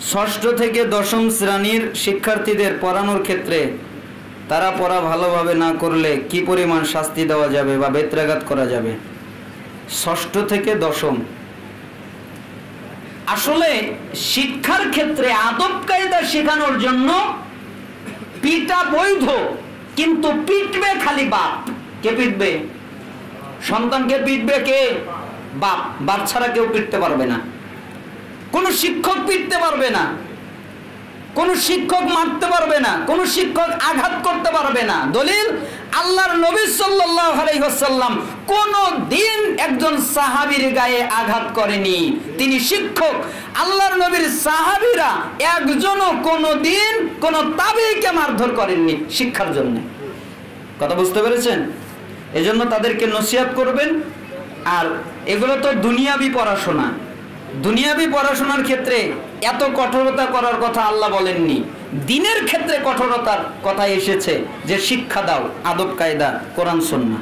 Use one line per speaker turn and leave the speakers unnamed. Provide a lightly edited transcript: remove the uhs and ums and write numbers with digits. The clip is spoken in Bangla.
ষষ্ঠ থেকে দশম শ্রেণীর শিক্ষার্থীদের পড়ানোর ক্ষেত্রে তারা পড়া ভালোভাবে না করলে কি পরিমাণ শাস্তি দেওয়া যাবে বা বেত্রাঘাত করা যাবে? ষষ্ঠ থেকে দশম, আসলে শিক্ষার ক্ষেত্রে আদব কায়দা শেখানোর জন্য পিটা বৈধ, কিন্তু পিটবে খালি বাপ। কে পিটবে? সন্তানকে পিটবে কে? বাপ। বাপ ছাড়া কেউ পিটতে পারবে না, কোন শিক্ষক পিটতে পারবে না, কোন শিক্ষক মারতে পারবে না, কোন শিক্ষক আঘাত করতে পারবে না। দলিল, আল্লাহর নবী সাল্লাল্লাহু আলাইহি ওয়াসাল্লাম কোন দিন একজন সাহাবীর গায়ে আঘাত করেনি। তিনি শিক্ষক। আল্লাহর নবীর সাহাবীরা একজনও কোন দিন কোন তাবেঈকে মারধর করেননি শিক্ষার জন্য। কথা বুঝতে পেরেছেন? এজন্য তাদেরকে নসিহত করবেন। আর এগুলো তো দুনিয়াবি পড়াশোনা, দুনিয়াবি পড়াশোনার ক্ষেত্রে এত কঠোরতা করার কথা আল্লাহ বলেননি। দিনের ক্ষেত্রে কঠোরতার কথা এসেছে যে শিক্ষা দাও, আদব কায়দা, কোরআন সুন্নাহ।